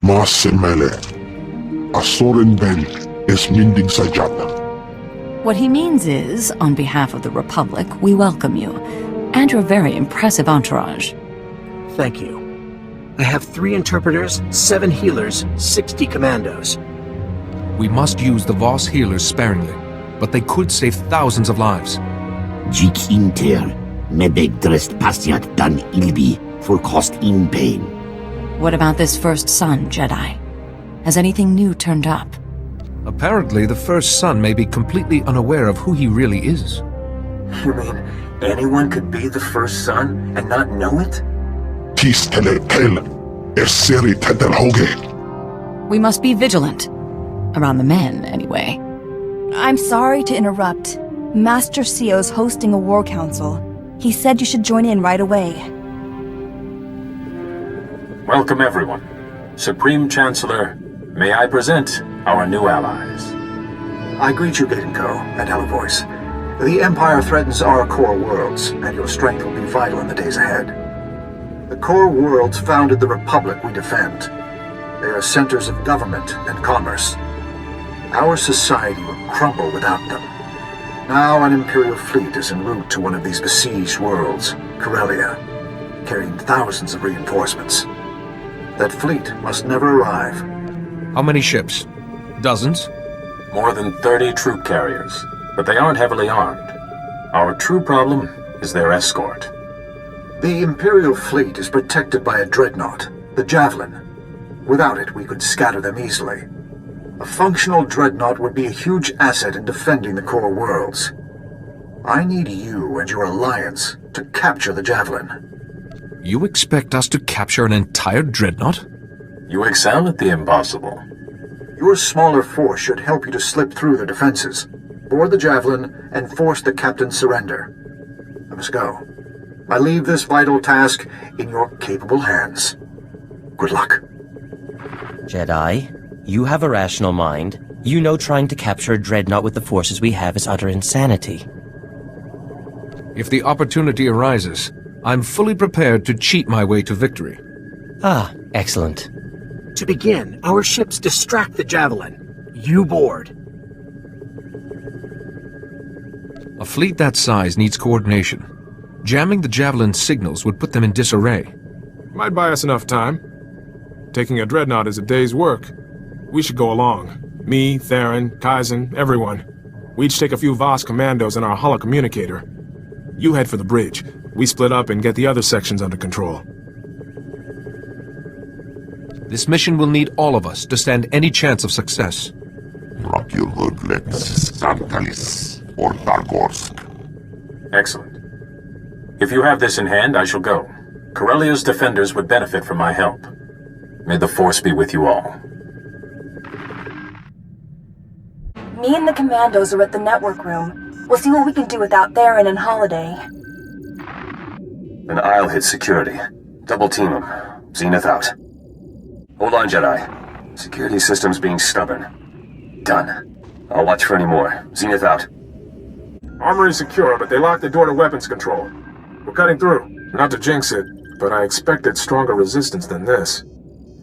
Masemele. Asorin Ben is minding sajat. What he means is, on behalf of the Republic, we welcome you, and your very impressive entourage. Thank you. I have 3 interpreters, 7 healers, 60 commandos. We must use the Voss healers sparingly, but they could save thousands of lives. Jik inter, medeg drest pasiat dan ilbi, for cost in pain. What about this first son, Jedi? Has anything new turned up? Apparently, the first son may be completely unaware of who he really is. You mean anyone could be the first son and not know it? Tis tele tel. Erseri tedel hoge. We must be vigilant. Around the men, anyway. I'm sorry to interrupt. Master Seo's hosting a war council. He said you should join in right away. Welcome, everyone. Supreme Chancellor, may I present our new allies. I greet you, Gatenko and Hello Voice. The Empire threatens our core worlds, and your strength will be vital in the days ahead. The core worlds founded the Republic we defend. They are centers of government and commerce. Our society would crumble without them. Now an Imperial fleet is en route to one of these besieged worlds, Corellia, carrying thousands of reinforcements. That fleet must never arrive. How many ships? Dozens? More than 30 troop carriers, but they aren't heavily armed. Our true problem is their escort. The Imperial fleet is protected by a dreadnought, the Javelin. Without it, we could scatter them easily. A functional dreadnought would be a huge asset in defending the core worlds. I need you and your alliance to capture the Javelin. You expect us to capture an entire dreadnought? You excel at the impossible. Your smaller force should help you to slip through their defenses, board the Javelin, and force the captain's surrender. I must go. I leave this vital task in your capable hands. Good luck. Jedi, you have a rational mind. You know trying to capture a dreadnought with the forces we have is utter insanity. If the opportunity arises, I'm fully prepared to cheat my way to victory. Ah, excellent. To begin, our ships distract the Javelin. You board. A fleet that size needs coordination. Jamming the Javelin's signals would put them in disarray. Might buy us enough time. Taking a dreadnought is a day's work. We should go along. Me, Theron, Kaizen, everyone. We each take a few Voss commandos and our holocommunicator. You head for the bridge. We split up and get the other sections under control. This mission will need all of us to stand any chance of success. Excellent. If you have this in hand, I shall go. Corellia's defenders would benefit from my help. May the Force be with you all. Me and the commandos are at the network room. We'll see what we can do without Theron and Holiday. Then I'll hit security. Double team them. Zenith out. Hold on, Jedi. Security system's being stubborn. Done. I'll watch for any more. Zenith out. Armory's secure, but they locked the door to weapons control. We're cutting through. Not to jinx it, but I expected stronger resistance than this.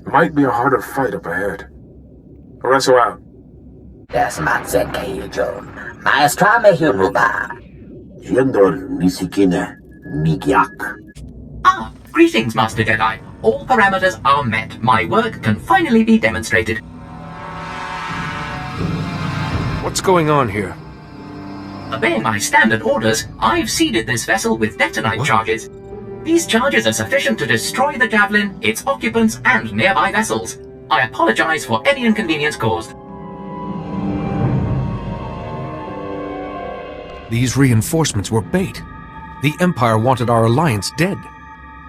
Might be a harder fight up ahead. Oreso out. Desmatsen Keijon. Maestra Mehuruba. Jendor Misikine Migyak. Ah, greetings, Master Jedi. All parameters are met. My work can finally be demonstrated. What's going on here? Obeying my standard orders, I've seeded this vessel with detonite charges. These charges are sufficient to destroy the Javelin, its occupants, and nearby vessels. I apologize for any inconvenience caused. These reinforcements were bait. The Empire wanted our alliance dead.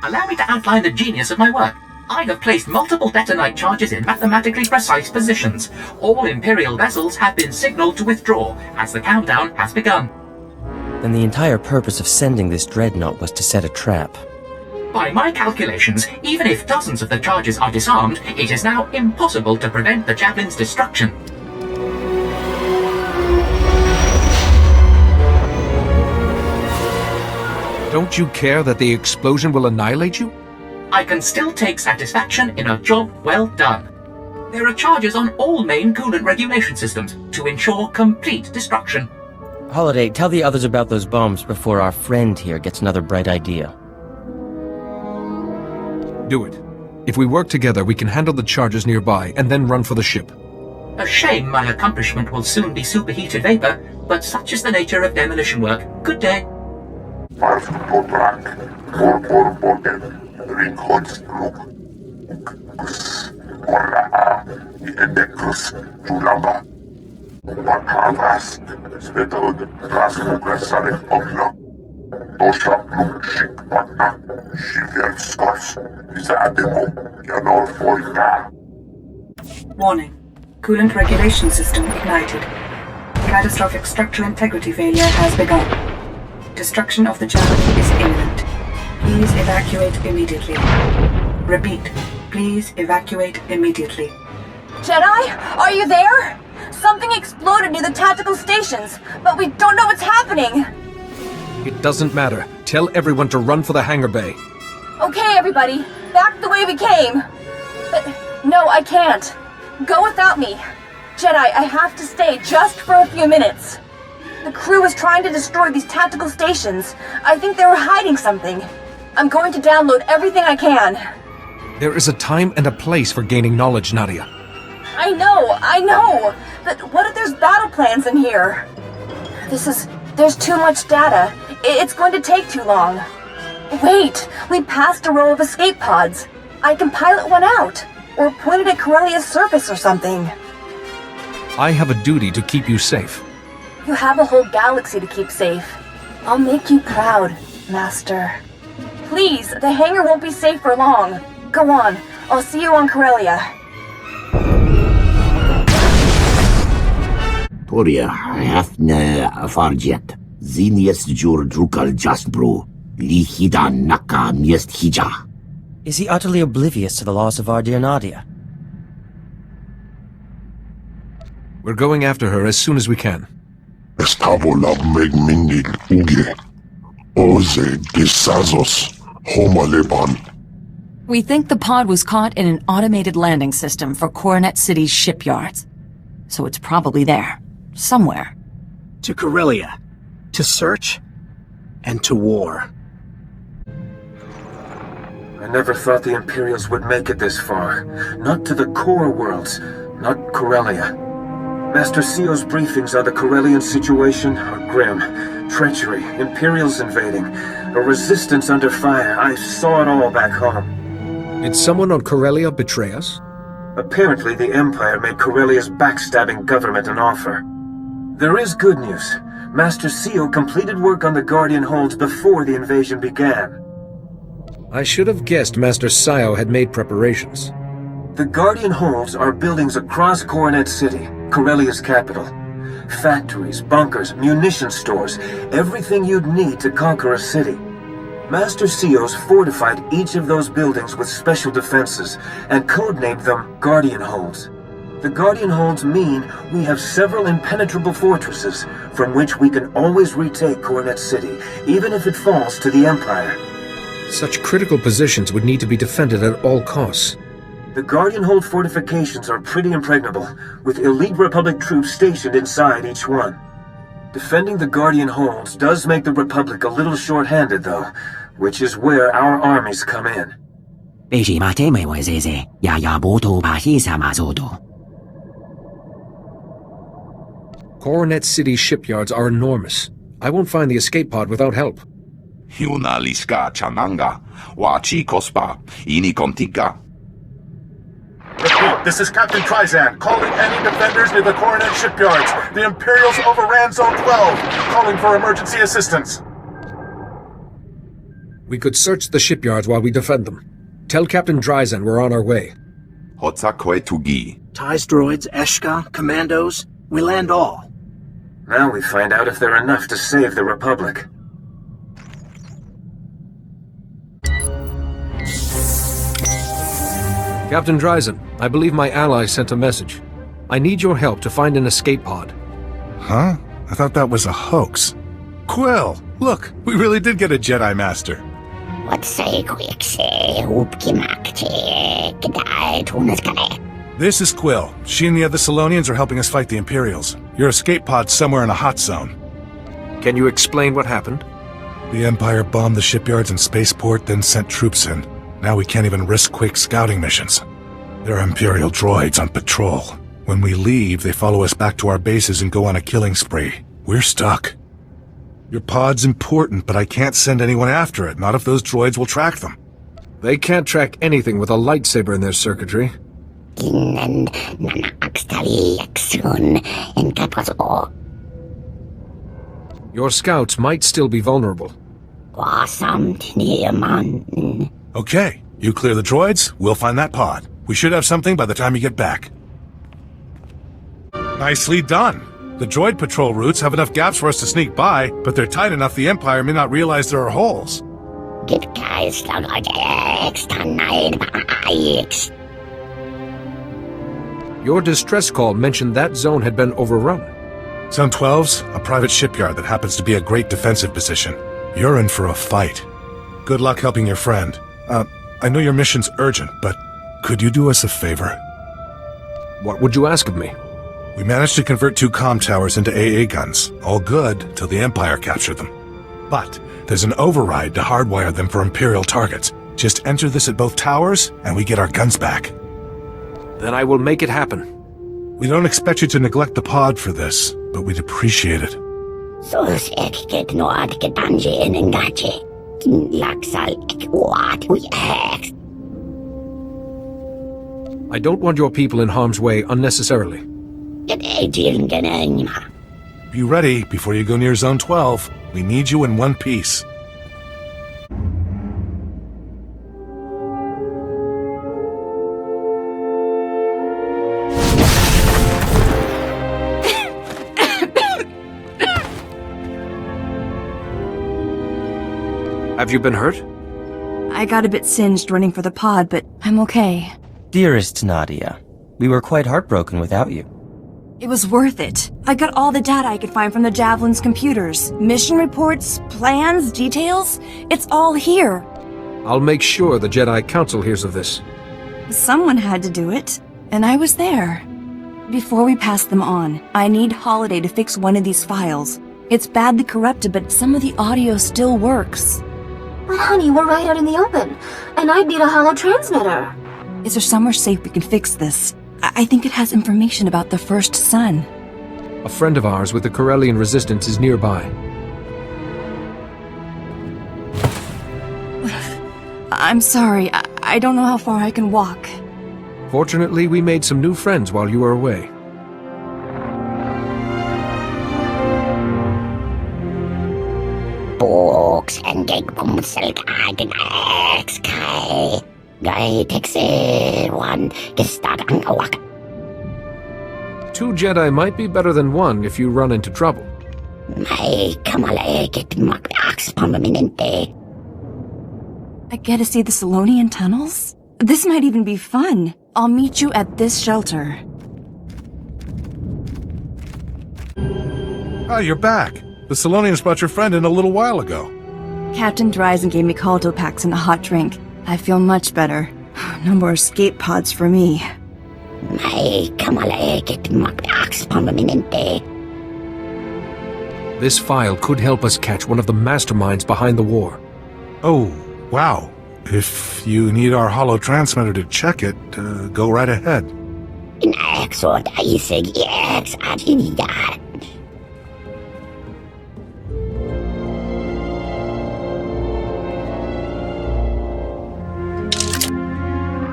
Allow me to outline the genius of my work. I have placed multiple detonite charges in mathematically precise positions. All Imperial vessels have been signaled to withdraw, as the countdown has begun. Then the entire purpose of sending this dreadnought was to set a trap. By my calculations, even if dozens of the charges are disarmed, it is now impossible to prevent the Javelin's destruction. Don't you care that the explosion will annihilate you? I can still take satisfaction in a job well done. There are charges on all main coolant regulation systems to ensure complete destruction. Holiday, tell the others about those bombs before our friend here gets another bright idea. Do it. If we work together, we can handle the charges nearby and then run for the ship. A shame my accomplishment will soon be superheated vapor, but such is the nature of demolition work. Good day. Warning. Coolant regulation system ignited. Catastrophic structural integrity failure has begun. Destruction of the javelin is imminent. Please evacuate immediately. Repeat. Please evacuate immediately. Jedi, are you there? Something exploded near the tactical stations, but we don't know what's happening. It doesn't matter. Tell everyone to run for the hangar bay. Okay, everybody. Back the way we came. But no, I can't. Go without me. Jedi, I have to stay just for a few minutes. The crew was trying to destroy these tactical stations. I think they were hiding something. I'm going to download everything I can. There is a time and a place for gaining knowledge, Nadia. I know. But what if there's battle plans in here? There's too much data. It's going to take too long. Wait, we passed a row of escape pods. I can pilot one out. Or point it at Corellia's surface or something. I have a duty to keep you safe. You have a whole galaxy to keep safe. I'll make you proud, Master. Please, the hangar won't be safe for long. Go on, I'll see you on Corellia. Toria, hafna farjet. Zinies jur drukal jasbro. Lihida naka miest hija. Is he utterly oblivious to the loss of our dear Nadia? We're going after her as soon as we can. Estabola megmindig uge. Oze desazos homaleban. We think the pod was caught in an automated landing system for Coronet City's shipyards. So it's probably there. Somewhere. To Corellia. To search. And to war. I never thought the Imperials would make it this far. Not to the core worlds. Not Corellia. Master CEO's briefings on the Corellian situation are grim. Treachery, Imperials invading, a resistance under fire. I saw it all back home. Did someone on Corellia betray us? Apparently the Empire made Corellia's backstabbing government an offer. There is good news. Master CEO completed work on the Guardian holds before the invasion began. I should have guessed Master Sio had made preparations. The Guardian holds are buildings across Coronet City, Corellia's capital. Factories, bunkers, munition stores, everything you'd need to conquer a city. Master CEO's fortified each of those buildings with special defenses, and codenamed them Guardian holds. The Guardian holds mean we have several impenetrable fortresses, from which we can always retake Coronet City, even if it falls to the Empire. Such critical positions would need to be defended at all costs. The Guardian hold fortifications are pretty impregnable, with elite Republic troops stationed inside each one. Defending the Guardian holds does make the Republic a little short-handed, though, which is where our armies come in. Coronet City shipyards are enormous. I won't find the escape pod without help. Hiuna liska chananga, wa chikospa, ini kontika. Repeat, this is Captain Trizan, calling any defenders near the Coronet shipyards. The Imperials overran Zone 12, calling for emergency assistance. We could search the shipyards while we defend them. Tell Captain Dryzen we're on our way. Hotsakwe tugi. TIEs droids, Eshka, commandos, we land all. Now we find out if they're enough to save the Republic. Captain Dryzen, I believe my ally sent a message. I need your help to find an escape pod. Huh? I thought that was a hoax. Quill, look, we really did get a Jedi Master. This is Quill. She and the other Solonians are helping us fight the Imperials. Your escape pod's somewhere in a hot zone. Can you explain what happened? The Empire bombed the shipyards and spaceport, then sent troops in. Now we can't even risk quick scouting missions. There are Imperial droids on patrol. When we leave, they follow us back to our bases and go on a killing spree. We're stuck. Your pod's important, but I can't send anyone after it, not if those droids will track them. They can't track anything with a lightsaber in their circuitry. Your scouts might still be vulnerable. Okay, you clear the droids, we'll find that pod. We should have something by the time you get back. Nicely done. The droid patrol routes have enough gaps for us to sneak by, but they're tight enough the Empire may not realize there are holes. Your distress call mentioned that zone had been overrun. Zone 12's a private shipyard that happens to be a great defensive position. You're in for a fight. Good luck helping your friend. I know your mission's urgent, but could you do us a favor? What would you ask of me? We managed to convert 2 comm towers into AA guns. All good till the Empire captured them. But there's an override to hardwire them for Imperial targets. Just enter this at both towers, and we get our guns back. Then I will make it happen. We don't expect you to neglect the pod for this, but we'd appreciate it. I don't want your people in harm's way unnecessarily. Be ready before you go near Zone 12. We need you in one piece. Have you been hurt? I got a bit singed running for the pod, but I'm okay. Dearest Nadia, we were quite heartbroken without you. It was worth it. I got all the data I could find from the Javelin's computers. Mission reports, plans, details. It's all here. I'll make sure the Jedi Council hears of this. Someone had to do it, and I was there. Before we pass them on, I need Holiday to fix one of these files. It's badly corrupted, but some of the audio still works. But honey, we're right out in the open, and I'd need a holo transmitter. Is there somewhere safe we can fix this? I think it has information about the First Son. A friend of ours with the Corellian resistance is nearby. I'm sorry, I don't know how far I can walk. Fortunately, we made some new friends while you were away. Books and Gegumselk X-Kai. Two Jedi might be better than one if you run into trouble. I get to see the Solonian tunnels? This might even be fun. I'll meet you at this shelter. Ah, you're back. The Solonians brought your friend in a little while ago. Captain Dryzen gave me Caldo packs and a hot drink. I feel much better. No more escape pods for me. This file could help us catch one of the masterminds behind the war. Oh, wow. If you need our holo transmitter to check it, go right ahead.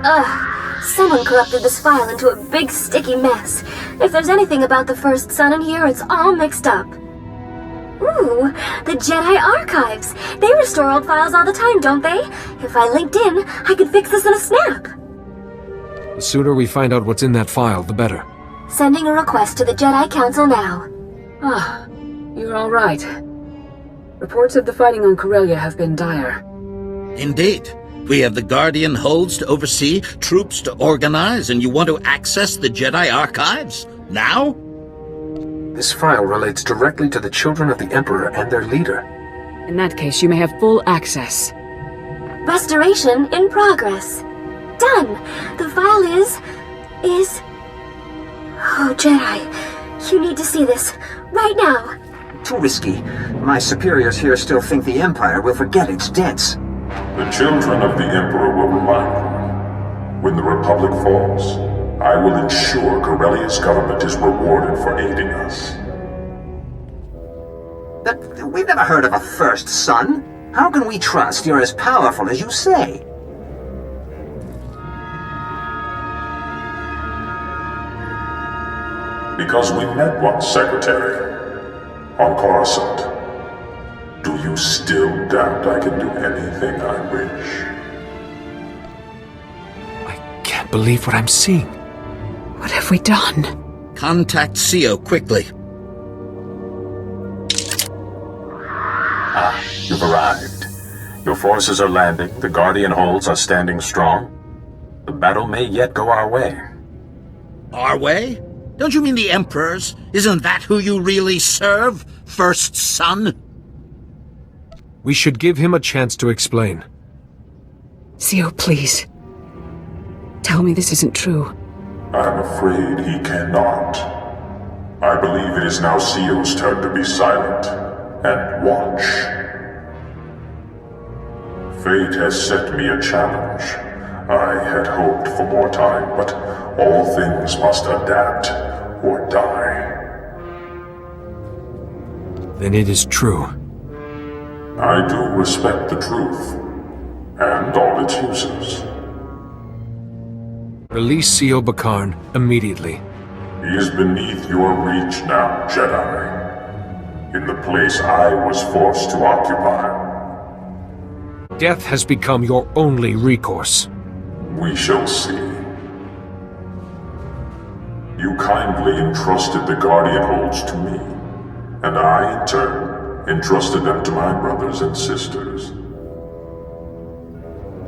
Ugh, someone corrupted this file into a big sticky mess. If there's anything about the First Son in here, it's all mixed up. Ooh, the Jedi Archives. They restore old files all the time, don't they? If I linked in, I could fix this in a snap. The sooner we find out what's in that file, the better. Sending a request to the Jedi Council now. Ah, you're all right. Reports of the fighting on Corellia have been dire. Indeed. We have the Guardian holds to oversee, troops to organize, and you want to access the Jedi Archives? Now? This file relates directly to the children of the Emperor and their leader. In that case, you may have full access. Restoration in progress. Done. The file is is... Oh, Jedi, you need to see this, right now. Too risky. My superiors here still think the Empire will forget its debts. The children of the Emperor will remind you. When the Republic falls, I will ensure Corellia's government is rewarded for aiding us. We've never heard of a first son. How can we trust you're as powerful as you say? Because we met once, Secretary. On Coruscant. Do you still doubt I can do anything I wish? Can't believe what I'm seeing. What have we done? Contact CO quickly. Ah, you've arrived. Your forces are landing, the Guardian holds are standing strong. The battle may yet go our way. Our way? Don't you mean the Emperor's? Isn't that who you really serve? First son? We should give him a chance to explain. CO, please. Tell me this isn't true. I'm afraid he cannot. I believe it is now CO's turn to be silent and watch. Fate has set me a challenge. I had hoped for more time, but all things must adapt or die. Then it is true. I do respect the truth, and all its uses. Release CO Bakarn immediately. He is beneath your reach now, Jedi. In the place I was forced to occupy. Death has become your only recourse. We shall see. You kindly entrusted the Guardian Holds to me, and I, in turn, entrusted them to my brothers and sisters.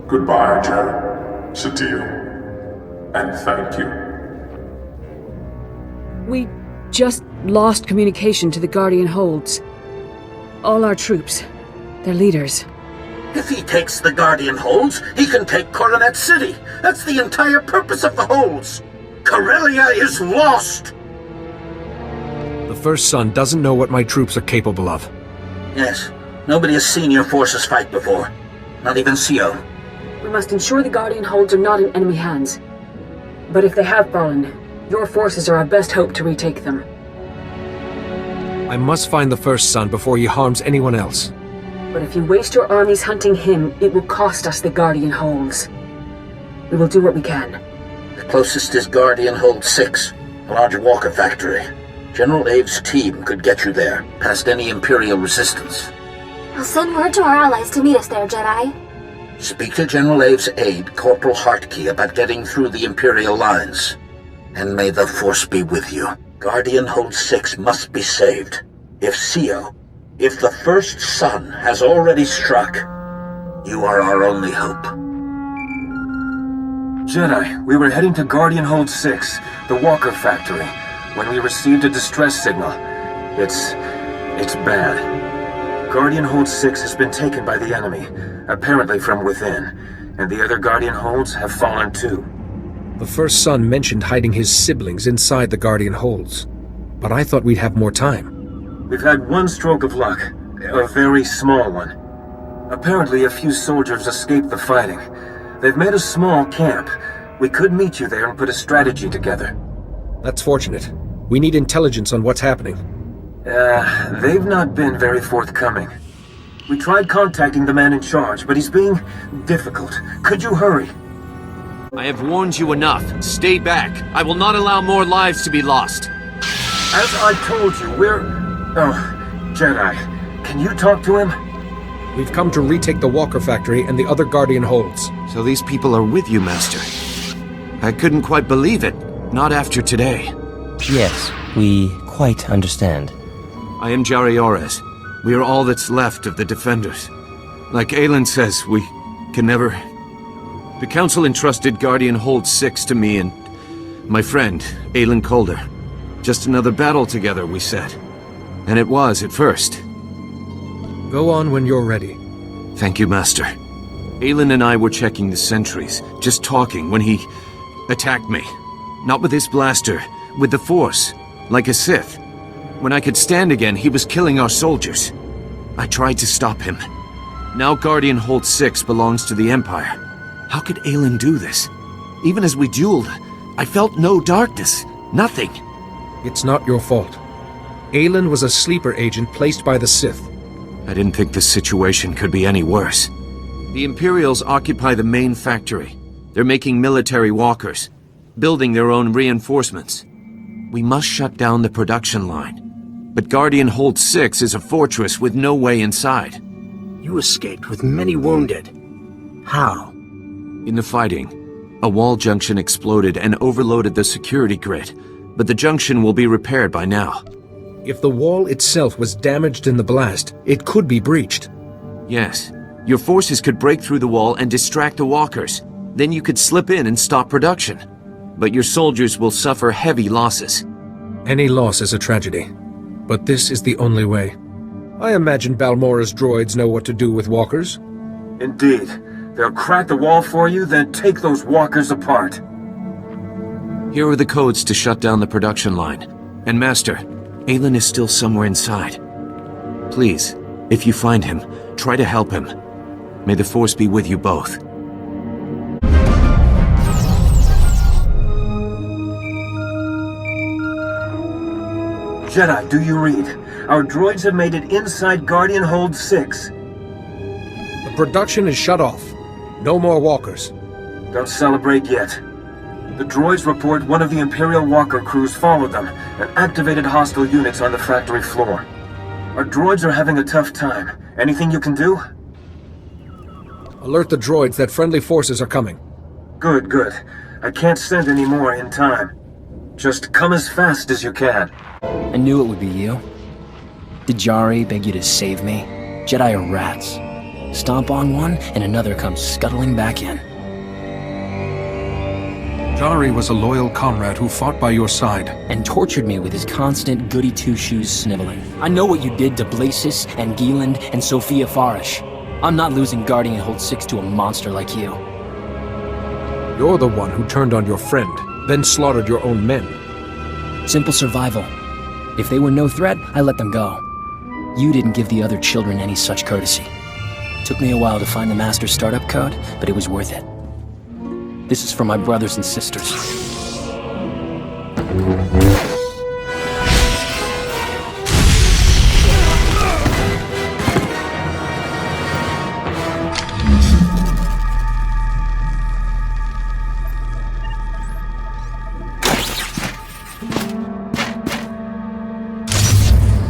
Goodbye, Jedi, SWTOR, and thank you. We just lost communication to the Guardian Holds. All our troops, their leaders. If he takes the Guardian Holds, he can take Coronet City. That's the entire purpose of the Holds. Corellia is lost! The First Son doesn't know what my troops are capable of. Yes, nobody has seen your forces fight before. Not even CO. We must ensure the Guardian Holds are not in enemy hands. But if they have fallen, your forces are our best hope to retake them. I must find the First Son before he harms anyone else. But if you waste your armies hunting him, it will cost us the Guardian Holds. We will do what we can. The closest is Guardian Hold 6, a large walker factory. General Ave's team could get you there, past any Imperial resistance. I'll send word to our allies to meet us there, Jedi. Speak to General Ave's aide, Corporal Hartkey, about getting through the Imperial lines. And may the Force be with you. Guardian Hold 6 must be saved. If the First Son has already struck, you are our only hope. Jedi, we were heading to Guardian Hold 6, the Walker Factory, when we received a distress signal. It's bad. Guardian Hold 6 has been taken by the enemy, apparently from within, and the other Guardian Holds have fallen too. The First Son mentioned hiding his siblings inside the Guardian Holds, but I thought we'd have more time. We've had one stroke of luck, a very small one. Apparently a few soldiers escaped the fighting. They've made a small camp. We could meet you there and put a strategy together. That's fortunate. We need intelligence on what's happening. They've not been very forthcoming. We tried contacting the man in charge, but he's being difficult. Could you hurry? I have warned you enough. Stay back. I will not allow more lives to be lost. As I told you, Oh, Jedi, can you talk to him? We've come to retake the Walker Factory and the other Guardian Holds. So these people are with you, Master. I couldn't quite believe it. Not after today. Yes, we quite understand. I am Jari Orez. We are all that's left of the Defenders. Like Aelin says, we can never... The Council entrusted Guardian Hold 6 to me and my friend, Aelin Calder. Just another battle together, we said. And it was at first. Go on when you're ready. Thank you, Master. Aelin and I were checking the sentries, just talking when he attacked me. Not with this blaster, with the Force, like a Sith. When I could stand again, he was killing our soldiers. I tried to stop him. Now Guardian Hold 6 belongs to the Empire. How could Aelin do this? Even as we dueled, I felt no darkness. Nothing. It's not your fault. Aelin was a sleeper agent placed by the Sith. I didn't think this situation could be any worse. The Imperials occupy the main factory. They're making military walkers, building their own reinforcements. We must shut down the production line. But Guardian Hold 6 is a fortress with no way inside. You escaped with many wounded. How? In the fighting, a wall junction exploded and overloaded the security grid, but the junction will be repaired by now. If the wall itself was damaged in the blast, it could be breached. Yes. Your forces could break through the wall and distract the walkers. Then you could slip in and stop production. But your soldiers will suffer heavy losses. Any loss is a tragedy. But this is the only way. I imagine Balmora's droids know what to do with walkers. Indeed. They'll crack the wall for you, then take those walkers apart. Here are the codes to shut down the production line. And Master, Aelin is still somewhere inside. Please, if you find him, try to help him. May the Force be with you both. Jedi, do you read? Our droids have made it inside Guardian Hold 6. The production is shut off. No more walkers. Don't celebrate yet. The droids report one of the Imperial walker crews followed them and activated hostile units on the factory floor. Our droids are having a tough time. Anything you can do? Alert the droids that friendly forces are coming. Good, good. I can't send any more in time. Just come as fast as you can. I knew it would be you. Did Jari beg you to save me? Jedi are rats. Stomp on one, and another comes scuttling back in. Jari was a loyal comrade who fought by your side. And tortured me with his constant goody-two-shoes sniveling. I know what you did to Blasis and Gieland and Sophia Farish. I'm not losing Guardian Hold 6 to a monster like you. You're the one who turned on your friend, then slaughtered your own men. Simple survival. If they were no threat, I let them go. You didn't give the other children any such courtesy. Took me a while to find the master startup code, but it was worth it. This is for my brothers and sisters.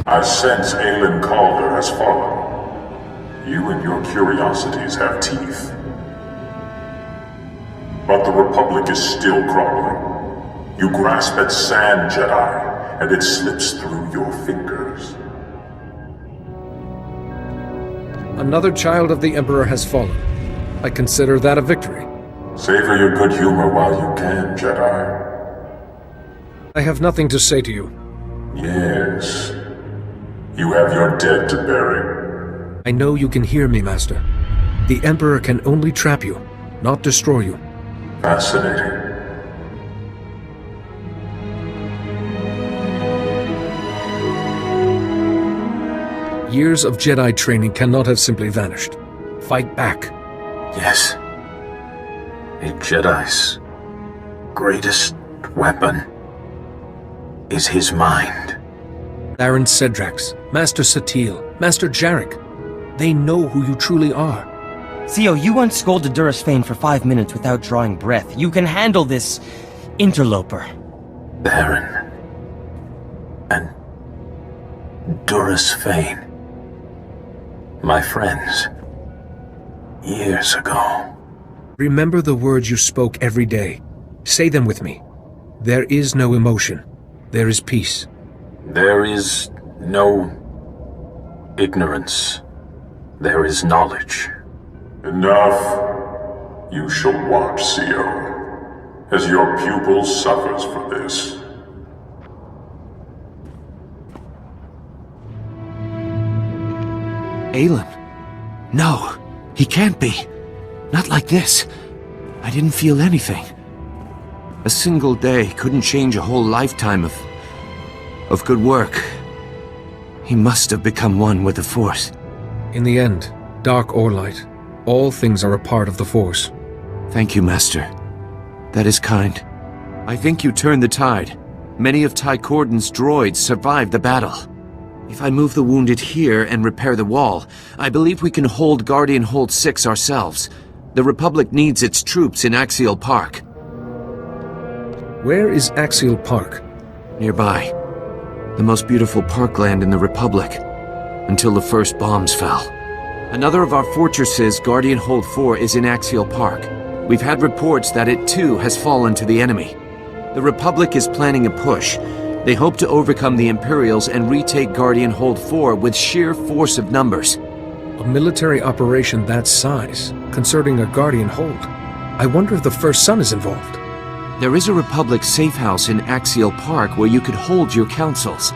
I sense Aelin Calder has fallen. You and your curiosities have teeth. But the Republic is still crumbling. You grasp at sand, Jedi, and it slips through your fingers. Another child of the Emperor has fallen. I consider that a victory. Savor your good humor while you can, Jedi. I have nothing to say to you. Yes. You have your dead to bury. I know you can hear me, Master. The Emperor can only trap you, not destroy you. Fascinating. Years of Jedi training cannot have simply vanished. Fight back. Yes. A Jedi's greatest weapon is his mind. Baron Cedrax, Master Satil, Master Jarek. They know who you truly are. Theo, you once scolded Duras Fane for 5 minutes without drawing breath. You can handle this interloper. Baron and Duras Fane. My friends. Years ago. Remember the words you spoke every day. Say them with me. There is no emotion. There is peace. There is no ignorance. There is knowledge. Enough. You shall watch, Theo, as your pupil suffers for this. Aelin? No, he can't be. Not like this. I didn't feel anything. A single day couldn't change a whole lifetime of good work. He must have become one with the Force. In the end, dark or light, all things are a part of the Force. Thank you, Master. That is kind. I think you turned the tide. Many of Ty Corden's droids survived the battle. If I move the wounded here and repair the wall, I believe we can hold Guardian Hold 6 ourselves. The Republic needs its troops in Axial Park. Where is Axial Park? Nearby. The most beautiful parkland in the Republic. Until the first bombs fell. Another of our fortresses, Guardian Hold 4, is in Axial Park. We've had reports that it too has fallen to the enemy. The Republic is planning a push. They hope to overcome the Imperials and retake Guardian Hold 4 with sheer force of numbers. A military operation that size, concerning a Guardian Hold. I wonder if the First Son is involved. There is a Republic safe house in Axial Park where you could hold your councils.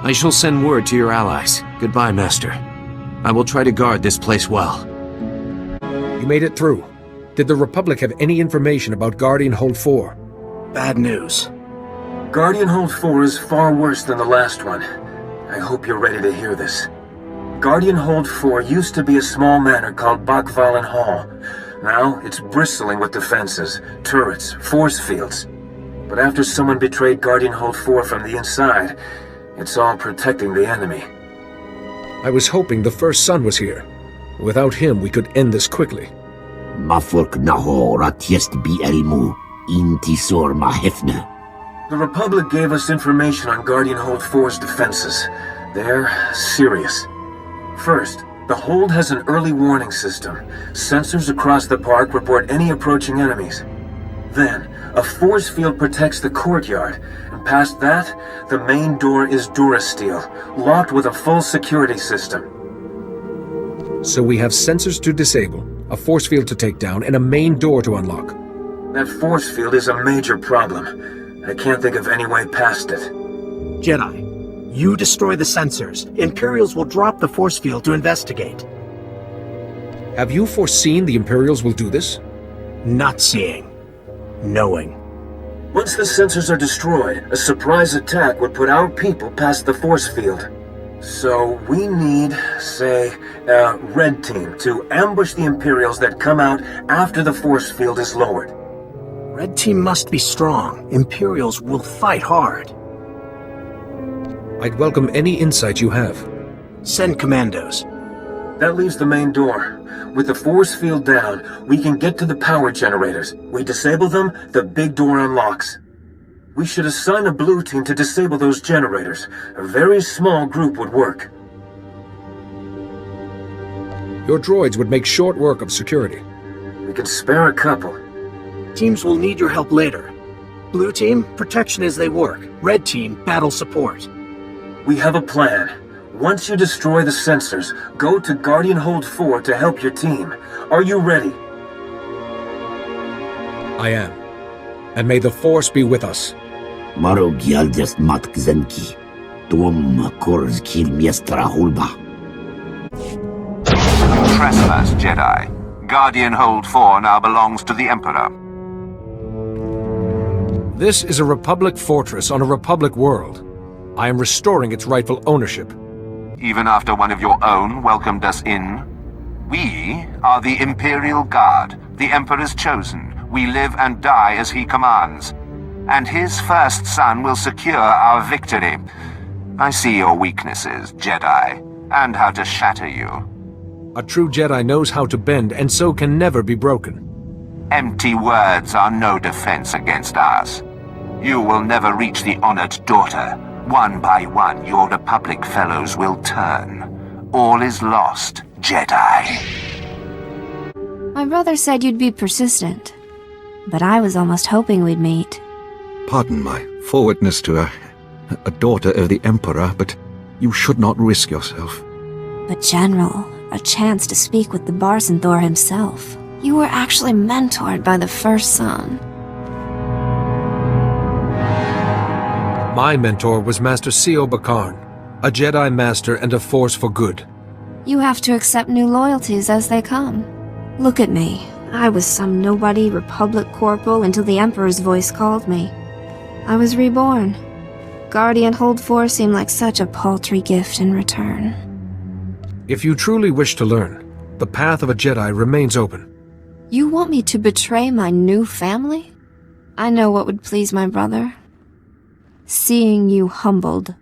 I shall send word to your allies. Goodbye, Master. I will try to guard this place well. You made it through. Did the Republic have any information about Guardian Hold 4? Bad news. Guardian Hold 4 is far worse than the last one. I hope you're ready to hear this. Guardian Hold 4 used to be a small manor called Bakvalen Hall. Now, it's bristling with defenses, turrets, force fields. But after someone betrayed Guardian Hold 4 from the inside, it's all protecting the enemy. I was hoping the First Son was here. Without him, we could end this quickly. Mafurk naho ratiest bi elmu, intisor mahefne. The Republic gave us information on Guardian Hold 4's defenses. They're serious. First, the hold has an early warning system. Sensors across the park report any approaching enemies. Then, a force field protects the courtyard, and past that, the main door is Durasteel, locked with a full security system. So we have sensors to disable, a force field to take down, and a main door to unlock. That force field is a major problem. I can't think of any way past it. Jedi, you destroy the sensors. Imperials will drop the force field to investigate. Have you foreseen the Imperials will do this? Not seeing. Knowing. Once the sensors are destroyed, a surprise attack would put our people past the force field. So we need, say, a red team to ambush the Imperials that come out after the force field is lowered. Red team must be strong. Imperials will fight hard. I'd welcome any insight you have. Send commandos. That leaves the main door. With the force field down, we can get to the power generators. We disable them, the big door unlocks. We should assign a blue team to disable those generators. A very small group would work. Your droids would make short work of security. We can spare a couple. Teams will need your help later. Blue team, protection as they work. Red team, battle support. We have a plan. Once you destroy the sensors, go to Guardian Hold 4 to help your team. Are you ready? I am. And may the Force be with us. Maro gialdest mat gzenki. Tuom korz kil miestra hulba. Trespass, Jedi. Guardian Hold 4 now belongs to the Emperor. This is a Republic fortress on a Republic world. I am restoring its rightful ownership. Even after one of your own welcomed us in? We are the Imperial Guard, the Emperor's chosen. We live and die as he commands. And his first son will secure our victory. I see your weaknesses, Jedi, and how to shatter you. A true Jedi knows how to bend, and so can never be broken. Empty words are no defense against us. You will never reach the honored daughter. One by one, your Republic fellows will turn. All is lost, Jedi. My brother said you'd be persistent, but I was almost hoping we'd meet. Pardon my forwardness to a daughter of the Emperor, but you should not risk yourself. But General, a chance to speak with the SWTOR himself. You were actually mentored by the First Son. My mentor was Master Sio Bakarn, a Jedi Master and a force for good. You have to accept new loyalties as they come. Look at me. I was some nobody Republic corporal until the Emperor's voice called me. I was reborn. Guardian Hold 4 seemed like such a paltry gift in return. If you truly wish to learn, the path of a Jedi remains open. You want me to betray my new family? I know what would please my brother. Seeing you humbled.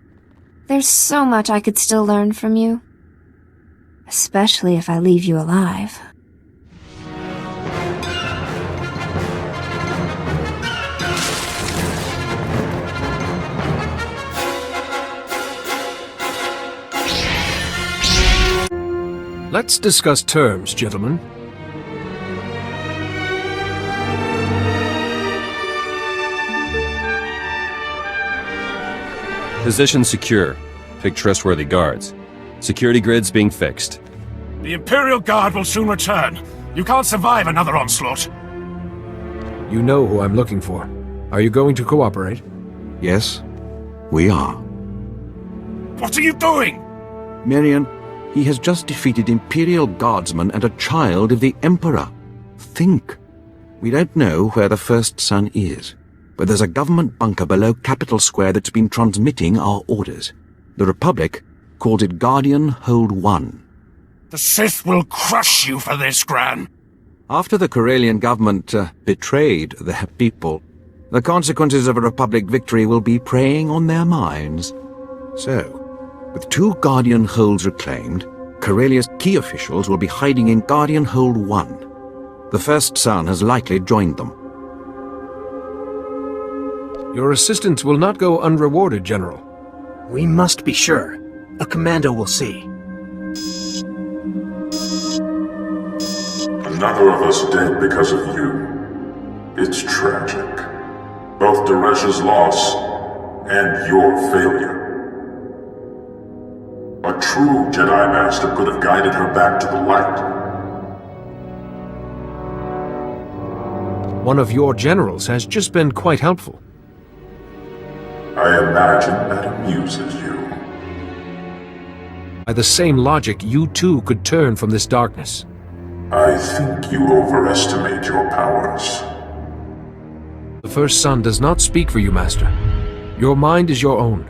There's so much I could still learn from you. Especially if I leave you alive. Let's discuss terms, gentlemen. Position secure. Pick trustworthy guards. Security grids being fixed. The Imperial Guard will soon return. You can't survive another onslaught. You know who I'm looking for. Are you going to cooperate? Yes, we are. What are you doing? Marion, he has just defeated Imperial Guardsmen and a child of the Emperor. Think. We don't know where the First Son is, but there's a government bunker below Capitol Square that's been transmitting our orders. The Republic calls it Guardian Hold 1. The Sith will crush you for this, Gran. After the Corellian government betrayed their people, the consequences of a Republic victory will be preying on their minds. So, with 2 Guardian Holds reclaimed, Corellia's key officials will be hiding in Guardian Hold 1. The First Son has likely joined them. Your assistance will not go unrewarded, General. We must be sure. A commando will see. Another of us dead because of you. It's tragic. Both Daresh's loss and your failure. A true Jedi Master could have guided her back to the light. One of your generals has just been quite helpful. I imagine that amuses you. By the same logic, you too could turn from this darkness. I think you overestimate your powers. The First Son does not speak for you, Master. Your mind is your own.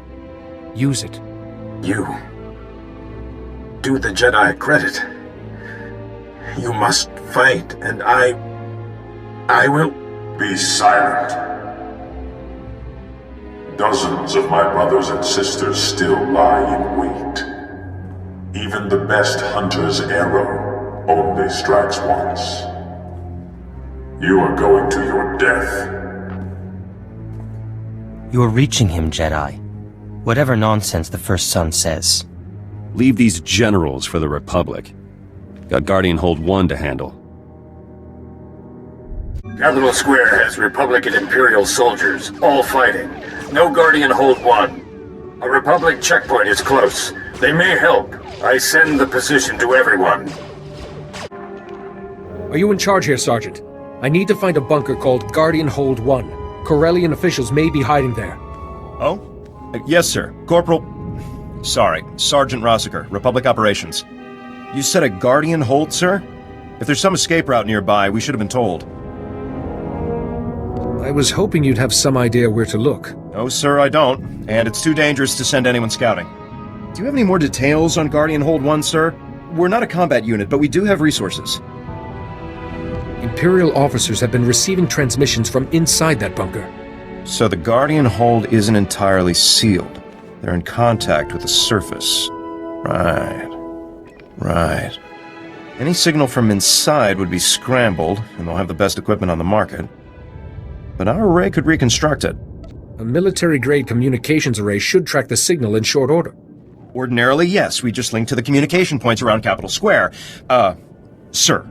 Use it. You do the Jedi credit. You must fight, and I will... Be silent. Dozens of my brothers and sisters still lie in wait. Even the best hunter's arrow only strikes once. You are going to your death. You are reaching him, Jedi. Whatever nonsense the First Son says. Leave these generals for the Republic. Got Guardian Hold 1 to handle. Capitol Square has Republic and Imperial soldiers, all fighting. No Guardian Hold 1. A Republic checkpoint is close. They may help. I send the position to everyone. Are you in charge here, Sergeant? I need to find a bunker called Guardian Hold 1. Corellian officials may be hiding there. Oh? Yes, sir. Corporal... Sorry, Sergeant Rossiker, Republic Operations. You said a Guardian Hold, sir? If there's some escape route nearby, we should have been told. I was hoping you'd have some idea where to look. No, sir, I don't. And it's too dangerous to send anyone scouting. Do you have any more details on Guardian Hold 1, sir? We're not a combat unit, but we do have resources. Imperial officers have been receiving transmissions from inside that bunker. So the Guardian Hold isn't entirely sealed. They're in contact with the surface. Right. Any signal from inside would be scrambled, and they'll have the best equipment on the market. But our array could reconstruct it. A military-grade communications array should track the signal in short order. Ordinarily, yes. We just link to the communication points around Capitol Square. Sir.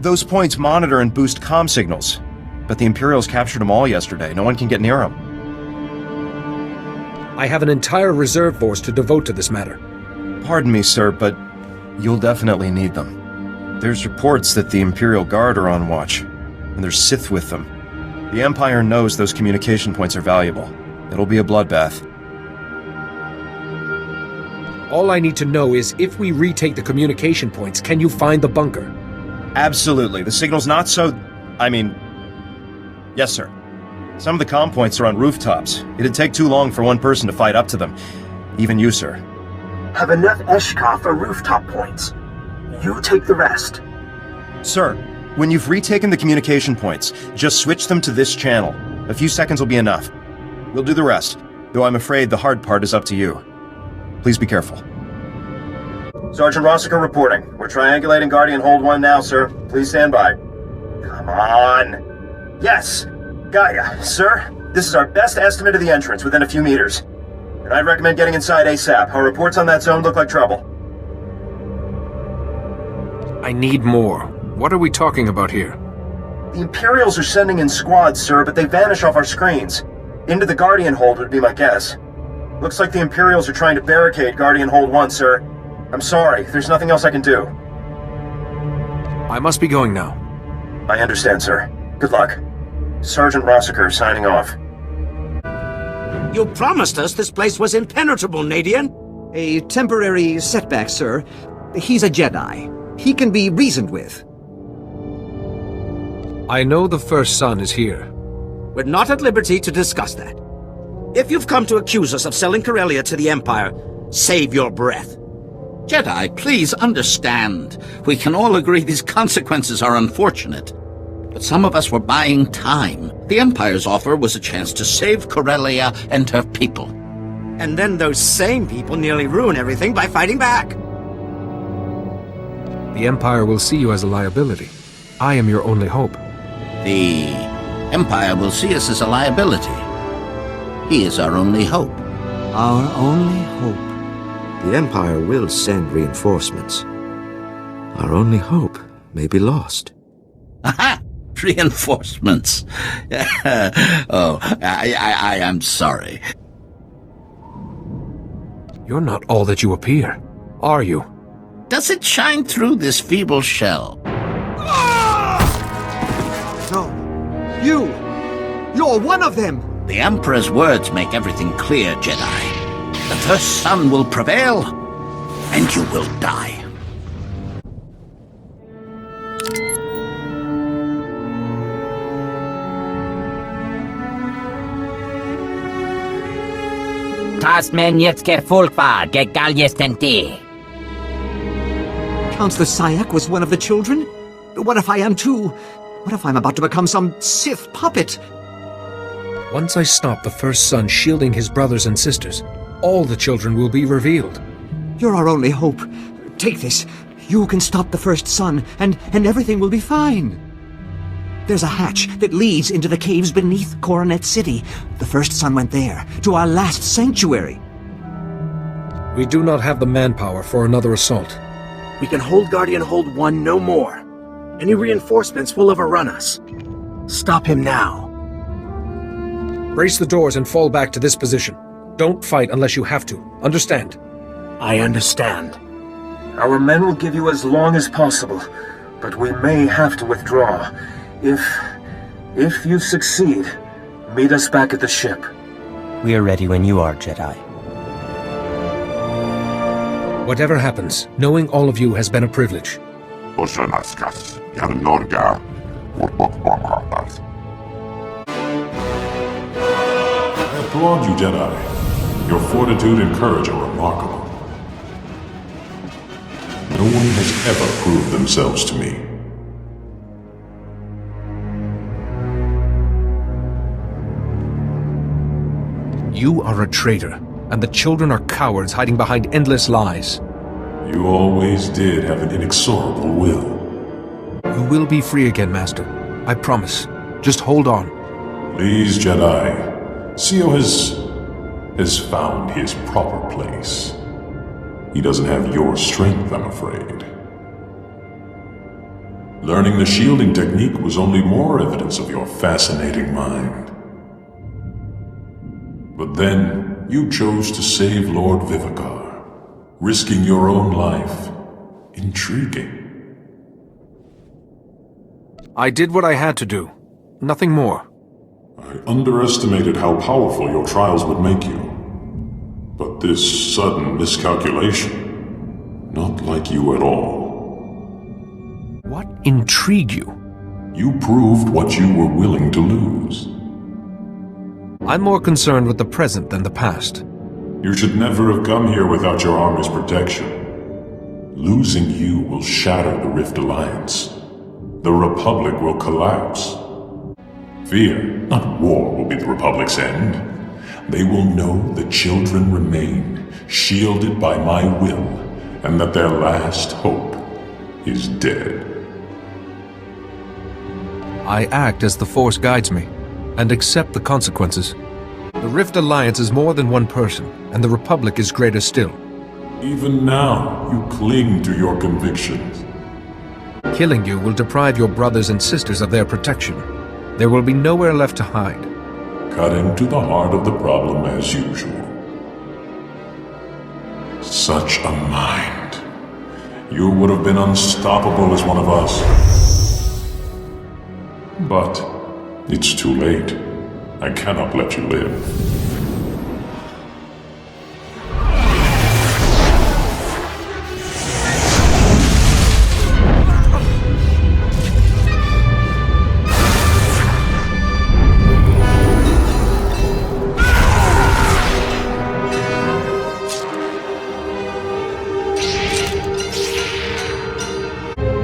Those points monitor and boost comm signals. But the Imperials captured them all yesterday. No one can get near them. I have an entire reserve force to devote to this matter. Pardon me, sir, but you'll definitely need them. There's reports that the Imperial Guard are on watch, and there's Sith with them. The Empire knows those communication points are valuable. It'll be a bloodbath. All I need to know is if we retake the communication points, can you find the bunker? Absolutely. The signal's not so... Yes, sir. Some of the comm points are on rooftops. It'd take too long for one person to fight up to them. Even you, sir. Have enough Eshka for rooftop points. You take the rest. Sir, when you've retaken the communication points, just switch them to this channel. A few seconds will be enough. We'll do the rest, though I'm afraid the hard part is up to you. Please be careful. Sergeant Rossiker reporting. We're triangulating Guardian Hold 1 now, sir. Please stand by. Come on. Yes! Gaia, sir, this is our best estimate of the entrance within a few meters. And I'd recommend getting inside ASAP. Our reports on that zone look like trouble. I need more. What are we talking about here? The Imperials are sending in squads, sir, but they vanish off our screens. Into the Guardian Hold would be my guess. Looks like the Imperials are trying to barricade Guardian Hold 1, sir. I'm sorry, there's nothing else I can do. I must be going now. I understand, sir. Good luck. Sergeant Rossiker signing off. You promised us this place was impenetrable, Nadian. A temporary setback, sir. He's a Jedi. He can be reasoned with. I know the First Son is here. We're not at liberty to discuss that. If you've come to accuse us of selling Corellia to the Empire, save your breath. Jedi, please understand. We can all agree these consequences are unfortunate. But some of us were buying time. The Empire's offer was a chance to save Corellia and her people. And then those same people nearly ruin everything by fighting back. The Empire will see you as a liability. I am your only hope. The Empire will see us as a liability. He is our only hope. Our only hope. The Empire will send reinforcements. Our only hope may be lost. Aha! Reinforcements. Oh, I am sorry. You're not all that you appear, are you? Does it shine through this feeble shell? No. You're one of them! The Emperor's words make everything clear, Jedi. The First Son will prevail, and you will die. Tasmenieckie Fulkvar, Gegaljestenti. Counselor Sayak was one of the children? What if I am too? What if I'm about to become some Sith puppet? Once I stop the First Son shielding his brothers and sisters, all the children will be revealed. You're our only hope. Take this. You can stop the First Son, and everything will be fine. There's a hatch that leads into the caves beneath Coronet City. The First Son went there, to our last sanctuary. We do not have the manpower for another assault. We can hold Guardian Hold 1 no more. Any reinforcements will overrun us. Stop him now. Brace the doors and fall back to this position. Don't fight unless you have to. Understand? I understand. Our men will give you as long as possible, but we may have to withdraw. If you succeed, meet us back at the ship. We are ready when you are, Jedi. Whatever happens, knowing all of you has been a privilege. I applaud you, Jedi. Your fortitude and courage are remarkable. No one has ever proved themselves to me. You are a traitor, and the children are cowards hiding behind endless lies. You always did have an inexorable will. You will be free again, Master. I promise. Just hold on. Please, Jedi. SEO has found his proper place. He doesn't have your strength, I'm afraid. Learning the shielding technique was only more evidence of your fascinating mind. But then, you chose to save Lord Vivicar, risking your own life. Intriguing. I did what I had to do. Nothing more. I underestimated how powerful your trials would make you. But this sudden miscalculation, not like you at all. What intrigue you. You proved what you were willing to lose. I'm more concerned with the present than the past. You should never have come here without your army's protection. Losing you will shatter the Rift Alliance. The Republic will collapse. Fear, not war, will be the Republic's end. They will know the children remain, shielded by my will, and that their last hope is dead. I act as the Force guides me, and accept the consequences. The Rift Alliance is more than one person, and the Republic is greater still. Even now, you cling to your convictions. Killing you will deprive your brothers and sisters of their protection. There will be nowhere left to hide. Cutting to the heart of the problem as usual. Such a mind. You would have been unstoppable as one of us. But it's too late. I cannot let you live.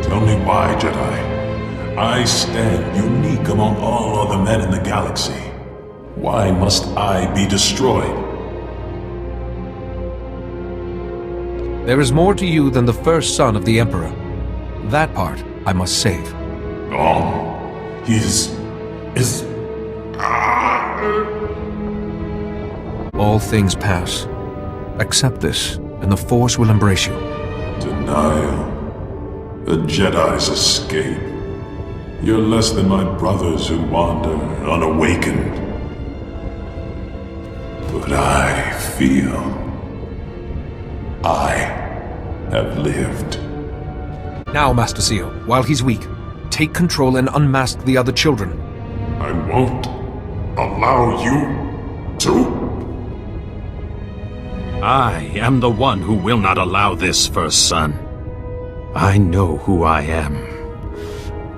Tell me why, Jedi. I stand unique among all other men in the galaxy. Why must I be destroyed? There is more to you than the first son of the Emperor. That part I must save. Oh, he's... All things pass. Accept this, and the Force will embrace you. Denial. The Jedi's escape. You're less than my brothers who wander unawakened. But I feel I have lived. Now, Master Seal, while he's weak, take control and unmask the other children. I won't allow you to. I am the one who will not allow this, First Son. I know who I am.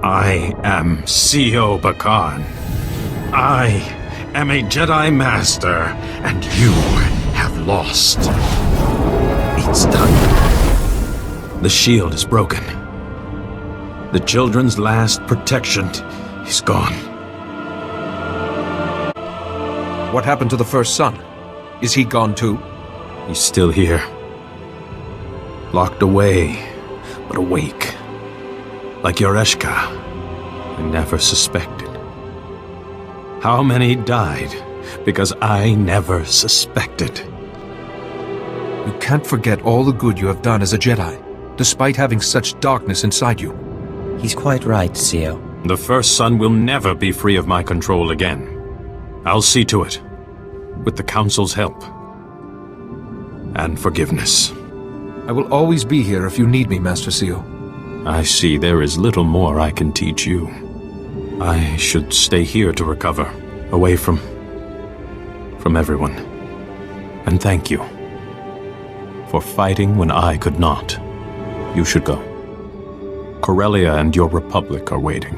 I am C.O. Bakan. I am a Jedi Master, and you have lost. It's done. The shield is broken. The children's last protection is gone. What happened to the first son? Is he gone too? He's still here. Locked away, but awake. Like Yoreshka, I never suspected. How many died because I never suspected? You can't forget all the good you have done as a Jedi, despite having such darkness inside you. He's quite right, Sio. The First Son will never be free of my control again. I'll see to it, with the Council's help. And forgiveness. I will always be here if you need me, Master Seal. I see there is little more I can teach you. I should stay here to recover, away from everyone. And thank you for fighting when I could not. You should go. Corellia and your Republic are waiting.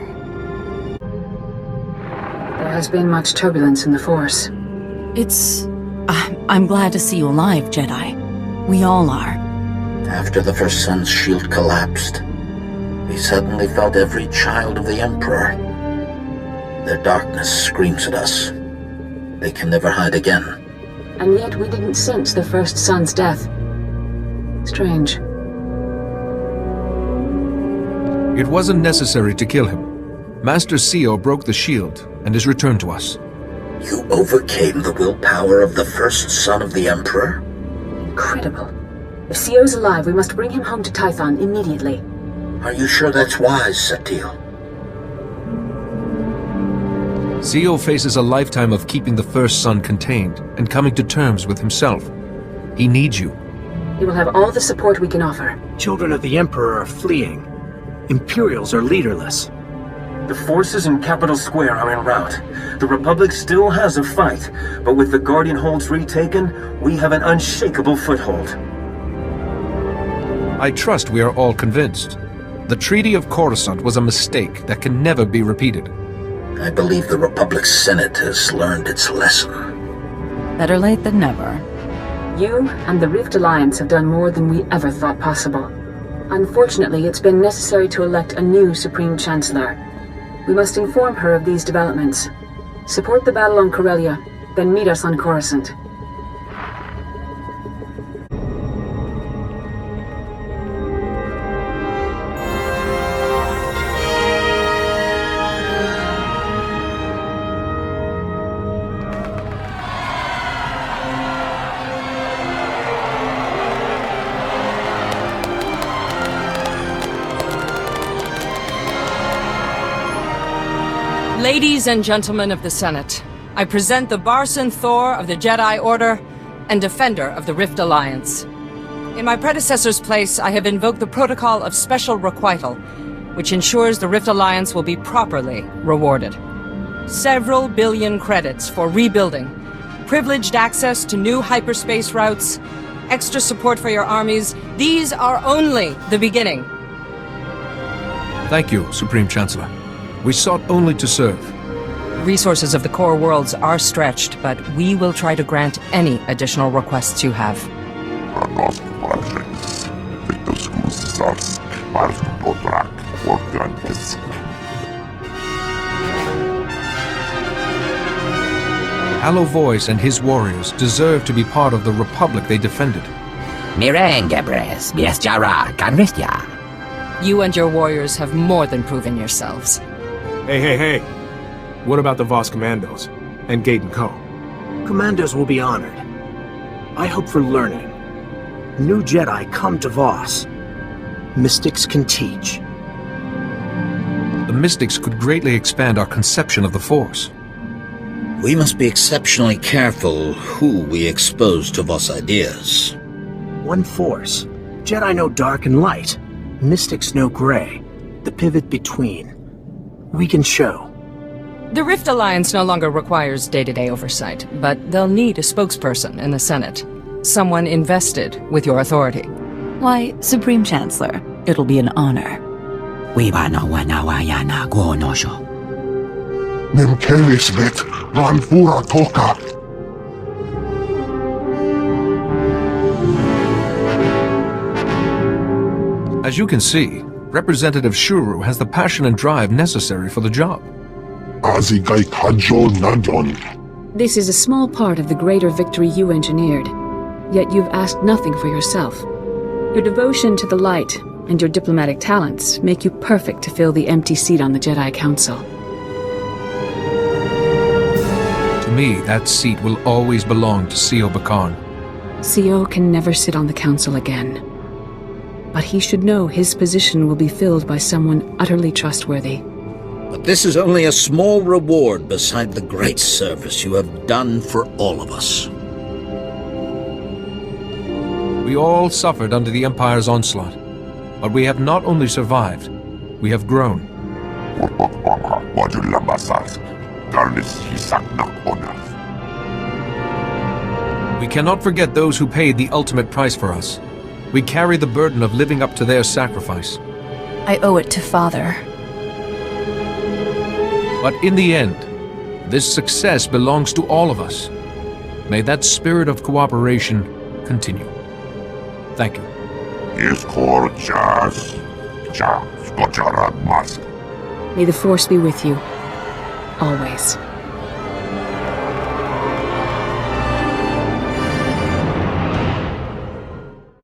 There has been much turbulence in the Force. I'm glad to see you alive, Jedi. We all are. After the First Son's shield collapsed, we suddenly felt every child of the Emperor. Their darkness screams at us. They can never hide again. And yet we didn't sense the First Son's death. Strange. It wasn't necessary to kill him. Master Sio broke the shield and is returned to us. You overcame the willpower of the First Son of the Emperor? Incredible. If Sio's alive, we must bring him home to Tython immediately. Are you sure that's wise, Satil? Sio faces a lifetime of keeping the First Son contained and coming to terms with himself. He needs you. He will have all the support we can offer. Children of the Emperor are fleeing. Imperials are leaderless. The forces in Capital Square are en route. The Republic still has a fight, but with the Guardian Holds retaken, we have an unshakable foothold. I trust we are all convinced. The Treaty of Coruscant was a mistake that can never be repeated. I believe the Republic's Senate has learned its lesson. Better late than never. You and the Rift Alliance have done more than we ever thought possible. Unfortunately, it's been necessary to elect a new Supreme Chancellor. We must inform her of these developments. Support the battle on Corellia, then meet us on Coruscant. Ladies and gentlemen of the Senate, I present the SWTOR of the Jedi Order and Defender of the Rift Alliance. In my predecessor's place, I have invoked the Protocol of Special Requital, which ensures the Rift Alliance will be properly rewarded. Several billion credits for rebuilding, privileged access to new hyperspace routes, extra support for your armies, these are only the beginning. Thank you, Supreme Chancellor. We sought only to serve. Resources of the core worlds are stretched, but we will try to grant any additional requests you have. Allo Voice and his warriors deserve to be part of the Republic they defended. You and your warriors have more than proven yourselves. Hey. What about the Voss Commandos? And Gate & Co.? Commandos will be honored. I hope for learning. New Jedi come to Voss. Mystics can teach. The Mystics could greatly expand our conception of the Force. We must be exceptionally careful who we expose to Voss ideas. One Force. Jedi know dark and light. Mystics know gray. The pivot between. We can show. The Rift Alliance no longer requires day-to-day oversight, but they'll need a spokesperson in the Senate. Someone invested with your authority. Why, Supreme Chancellor, it'll be an honor. As you can see, Representative Shuru has the passion and drive necessary for the job. This is a small part of the greater victory you engineered, yet you've asked nothing for yourself. Your devotion to the light and your diplomatic talents make you perfect to fill the empty seat on the Jedi Council. To me, that seat will always belong to C.O. Bakan. C.O. can never sit on the Council again. But he should know his position will be filled by someone utterly trustworthy. But this is only a small reward beside the great service you have done for all of us. We all suffered under the Empire's onslaught, but we have not only survived, we have grown. We cannot forget those who paid the ultimate price for us. We carry the burden of living up to their sacrifice. I owe it to Father. But in the end, this success belongs to all of us. May that spirit of cooperation continue. Thank you. May the Force be with you. Always.